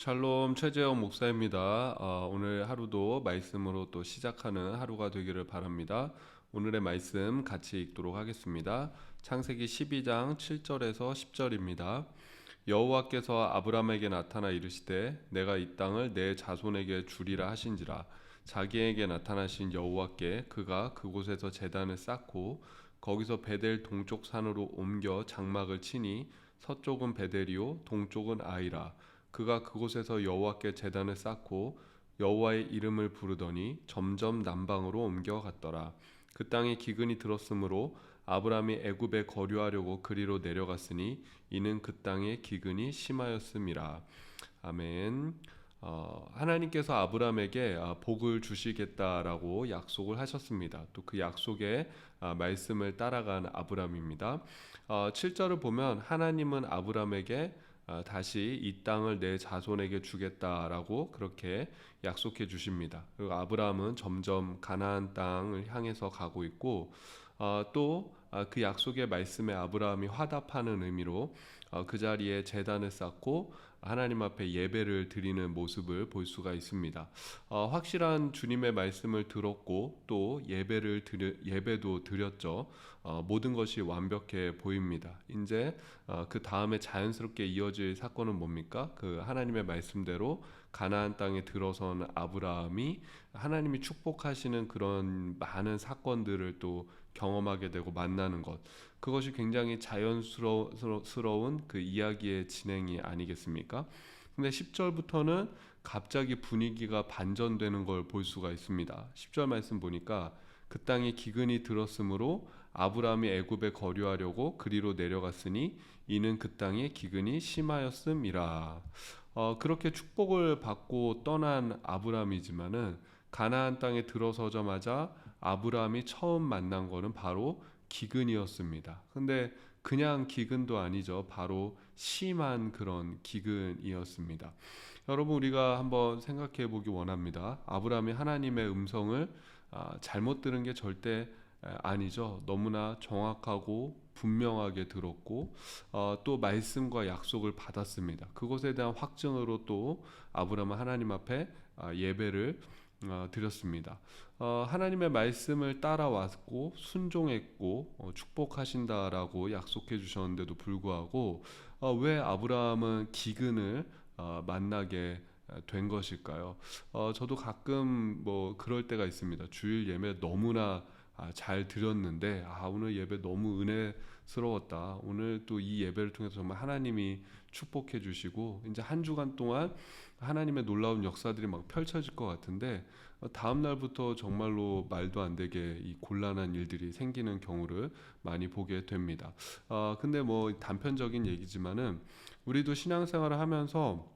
샬롬 최재영 목사입니다. 오늘 하루도 말씀으로 또 시작하는 하루가 되기를 바랍니다. 오늘의 말씀 같이 읽도록 하겠습니다. 창세기 12장 7절에서 10절입니다. 여호와께서 아브라함에게 나타나 이르시되 내가 이 땅을 내 자손에게 주리라 하신지라. 자기에게 나타나신 여호와께 그가 그곳에서 제단을 쌓고 거기서 베델 동쪽 산으로 옮겨 장막을 치니 서쪽은 베델이요 동쪽은 아이라. 그가 그곳에서 여호와께 제단을 쌓고 여호와의 이름을 부르더니 점점 남방으로 옮겨갔더라. 그 땅에 기근이 들었으므로 아브라함이 애굽에 거류하려고 그리로 내려갔으니 이는 그 땅에 기근이 심하였음이라. 아멘. 하나님께서 아브라함에게 복을 주시겠다라고 약속을 하셨습니다. 또 그 약속의 말씀을 따라간 아브라함입니다. 7절을 보면 하나님은 아브라함에게 다시 이 땅을 내 자손에게 주겠다라고 그렇게 약속해 주십니다. 그리고 아브라함은 점점 가나안 땅을 향해서 가고 있고 또 그 약속의 말씀에 아브라함이 화답하는 의미로 그 자리에 제단을 쌓고 하나님 앞에 예배를 드리는 모습을 볼 수가 있습니다. 확실한 주님의 말씀을 들었고 또 예배도 드렸죠. 모든 것이 완벽해 보입니다. 이제 그 다음에 자연스럽게 이어질 사건은 뭡니까? 그 하나님의 말씀대로 가나안 땅에 들어선 아브라함이 하나님이 축복하시는 그런 많은 사건들을 또 경험하게 되고 만나는 것, 그것이 굉장히 자연스러운 그 이야기의 진행이 아니겠습니까? 근데 10절부터는 갑자기 분위기가 반전되는 걸 볼 수가 있습니다. 10절 말씀 보니까 그 땅에 기근이 들었으므로 아브라함이 애굽에 거류하려고 그리로 내려갔으니 이는 그 땅에 기근이 심하였음이라. 그렇게 축복을 받고 떠난 아브라함이지만은 가나안 땅에 들어서자마자 아브라함이 처음 만난 거는 바로 기근이었습니다. 근데 그냥 기근도 아니죠. 바로 심한 그런 기근이었습니다. 여러분, 우리가 한번 생각해 보기 원합니다. 아브라함이 하나님의 음성을 잘못 들은 게 절대 아니죠. 너무나 정확하고 분명하게 들었고 또 말씀과 약속을 받았습니다. 그것에 대한 확증으로 또 아브라함은 하나님 앞에 예배를 드렸습니다. 하나님의 말씀을 따라왔고 순종했고 축복하신다라고 약속해 주셨는데도 불구하고 왜 아브라함은 기근을 만나게 된 것일까요? 저도 가끔 뭐 그럴 때가 있습니다. 주일 예배 너무나 잘 드렸는데 오늘 예배 너무 은혜스러웠다. 오늘 또 이 예배를 통해서 정말 하나님이 축복해 주시고 이제 한 주간 동안 하나님의 놀라운 역사들이 막 펼쳐질 것 같은데 다음 날부터 정말로 말도 안 되게 이 곤란한 일들이 생기는 경우를 많이 보게 됩니다. 근데 뭐 단편적인 얘기지만은 우리도 신앙생활을 하면서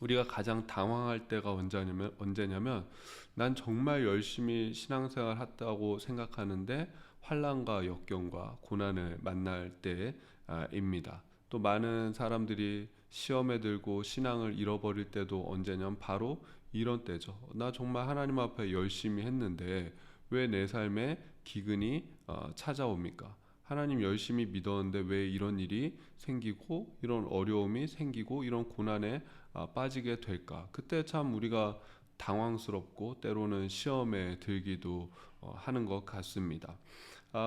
우리가 가장 당황할 때가 언제냐면 난 정말 열심히 신앙생활 했다고 생각하는데 환난과 역경과 고난을 만날 때입니다. 또 많은 사람들이 시험에 들고 신앙을 잃어버릴 때도 언제냐면 바로 이런 때죠. 나 정말 하나님 앞에 열심히 했는데 왜 내 삶에 기근이 찾아옵니까? 하나님 열심히 믿었는데 왜 이런 일이 생기고 이런 어려움이 생기고 이런 고난에 빠지게 될까? 그때 참 우리가 당황스럽고 때로는 시험에 들기도 하는 것 같습니다.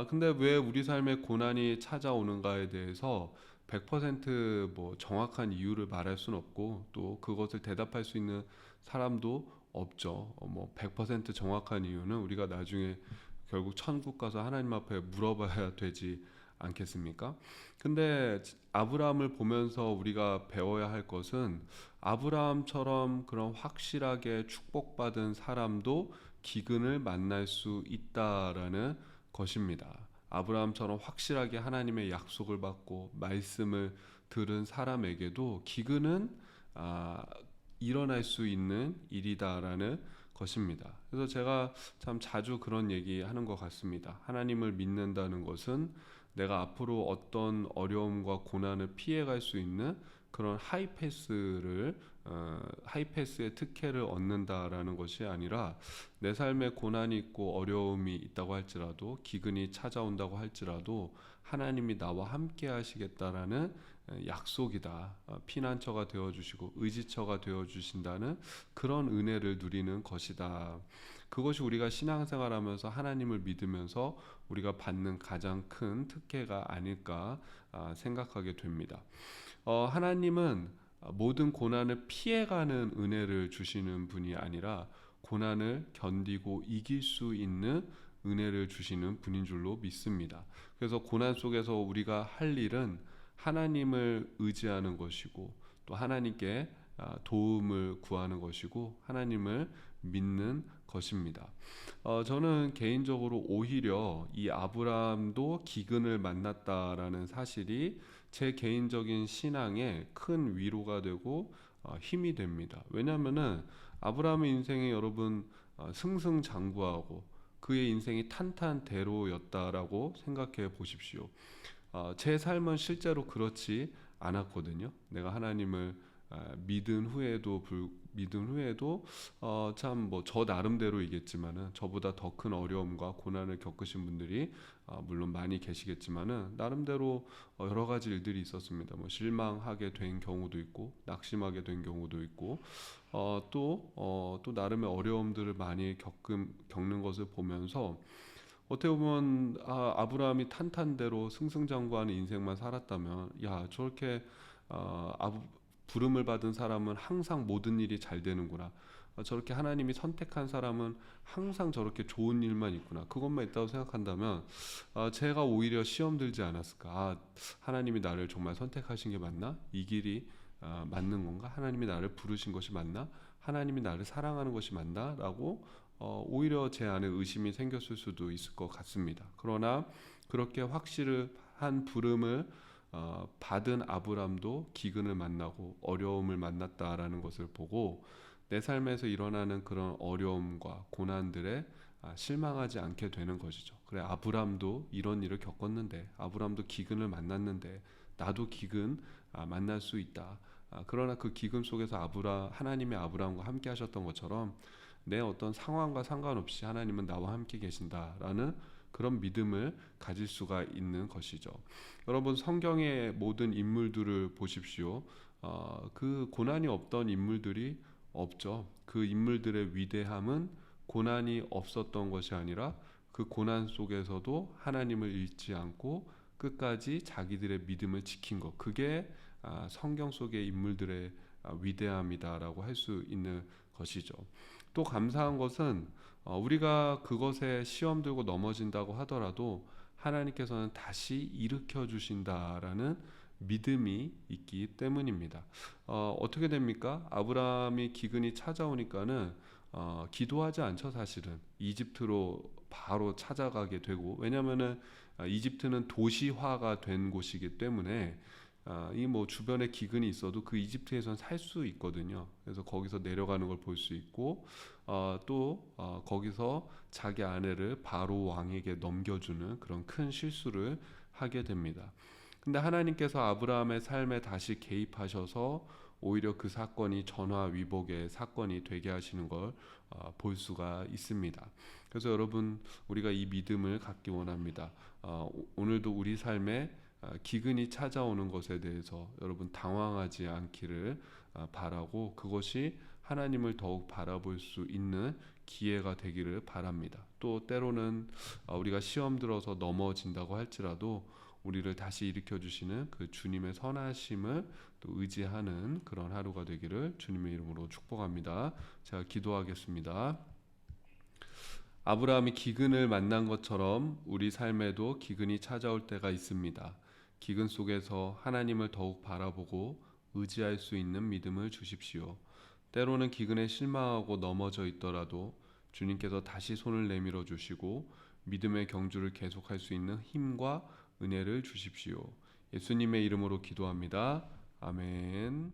근데 왜 우리 삶에 고난이 찾아오는가에 대해서 100%뭐 정확한 이유를 말할 수는 없고 또 그것을 대답할 수 있는 사람도 없죠. 뭐 100% 정확한 이유는 우리가 나중에 결국 천국 가서 하나님 앞에 물어봐야 되지 않겠습니까? 근데 아브라함을 보면서 우리가 배워야 할 것은 아브라함처럼 그런 확실하게 축복받은 사람도 기근을 만날 수 있다라는 것입니다. 아브라함처럼 확실하게 하나님의 약속을 받고 말씀을 들은 사람에게도 기근은 아, 일어날 수 있는 일이다라는 것입니다. 그래서 제가 참 자주 그런 얘기 하는 것 같습니다. 하나님을 믿는다는 것은 내가 앞으로 어떤 어려움과 고난을 피해갈 수 있는 그런 하이패스의 특혜를 얻는다라는 것이 아니라 내 삶에 고난이 있고 어려움이 있다고 할지라도 기근이 찾아온다고 할지라도 하나님이 나와 함께 하시겠다라는 약속이다. 피난처가 되어 주시고 의지처가 되어 주신다는 그런 은혜를 누리는 것이다. 그것이 우리가 신앙생활하면서 하나님을 믿으면서 우리가 받는 가장 큰 특혜가 아닐까 생각하게 됩니다. 하나님은 모든 고난을 피해가는 은혜를 주시는 분이 아니라 고난을 견디고 이길 수 있는 은혜를 주시는 분인 줄로 믿습니다. 그래서 고난 속에서 우리가 할 일은 하나님을 의지하는 것이고 또 하나님께 도움을 구하는 것이고 하나님을 믿는 것입니다. 저는 개인적으로 오히려 이 아브라함도 기근을 만났다라는 사실이 제 개인적인 신앙에 큰 위로가 되고 힘이 됩니다. 왜냐하면은 아브라함의 인생에 여러분 승승장구하고 그의 인생이 탄탄대로였다라고 생각해 보십시오. 제 삶은 실제로 그렇지 않았거든요. 내가 하나님을 믿은 후에도 참 뭐 저 나름대로이겠지만은 저보다 더 큰 어려움과 고난을 겪으신 분들이 물론 많이 계시겠지만은 나름대로 여러 가지 일들이 있었습니다. 뭐 실망하게 된 경우도 있고 낙심하게 된 경우도 있고 또 나름의 어려움들을 많이 겪는 것을 보면서 어떻게 보면 아브라함이 탄탄대로 승승장구하는 인생만 살았다면 야 저렇게 부름을 받은 사람은 항상 모든 일이 잘 되는구나. 저렇게 하나님이 선택한 사람은 항상 저렇게 좋은 일만 있구나. 그것만 있다고 생각한다면 제가 오히려 시험 들지 않았을까. 하나님이 나를 정말 선택하신 게 맞나? 이 길이 맞는 건가? 하나님이 나를 부르신 것이 맞나? 하나님이 나를 사랑하는 것이 맞나? 라고 오히려 제 안에 의심이 생겼을 수도 있을 것 같습니다. 그러나 그렇게 확실한 부름을 받은 아브람도 기근을 만나고 어려움을 만났다라는 것을 보고 내 삶에서 일어나는 그런 어려움과 고난들에 실망하지 않게 되는 것이죠. 그래 아브람도 이런 일을 겪었는데 아브람도 기근을 만났는데 나도 기근 만날 수 있다. 그러나 그 기근 속에서 하나님의 아브람과 함께 하셨던 것처럼 내 어떤 상황과 상관없이 하나님은 나와 함께 계신다라는 그런 믿음을 가질 수가 있는 것이죠. 여러분 성경의 모든 인물들을 보십시오. 그 고난이 없던 인물들이 없죠. 그 인물들의 위대함은 고난이 없었던 것이 아니라 그 고난 속에서도 하나님을 잃지 않고 끝까지 자기들의 믿음을 지킨 것. 그게 성경 속의 인물들의 위대함이다라고 할 수 있는 것이죠. 또 감사한 것은 우리가 그것에 시험 들고 넘어진다고 하더라도 하나님께서는 다시 일으켜 주신다라는 믿음이 있기 때문입니다. 어떻게 됩니까? 아브라함이 기근이 찾아오니까는 기도하지 않죠, 사실은. 이집트로 바로 찾아가게 되고, 왜냐하면은 이집트는 도시화가 된 곳이기 때문에 이 뭐 주변에 기근이 있어도 그 이집트에선 살 수 있거든요. 그래서 거기서 내려가는 걸 볼 수 있고 또 거기서 자기 아내를 바로 왕에게 넘겨주는 그런 큰 실수를 하게 됩니다. 근데 하나님께서 아브라함의 삶에 다시 개입하셔서 오히려 그 사건이 전화위복의 사건이 되게 하시는 걸 볼 수가 있습니다. 그래서 여러분 우리가 이 믿음을 갖기 원합니다. 오늘도 우리 삶에 기근이 찾아오는 것에 대해서 여러분 당황하지 않기를 바라고 그것이 하나님을 더욱 바라볼 수 있는 기회가 되기를 바랍니다. 또 때로는 우리가 시험 들어서 넘어진다고 할지라도 우리를 다시 일으켜 주시는 그 주님의 선하심을 또 의지하는 그런 하루가 되기를 주님의 이름으로 축복합니다. 제가 기도하겠습니다. 아브라함이 기근을 만난 것처럼 우리 삶에도 기근이 찾아올 때가 있습니다. 기근 속에서 하나님을 더욱 바라보고 의지할 수 있는 믿음을 주십시오. 때로는 기근에 실망하고 넘어져 있더라도 주님께서 다시 손을 내밀어 주시고 믿음의 경주를 계속할 수 있는 힘과 은혜를 주십시오. 예수님의 이름으로 기도합니다. 아멘.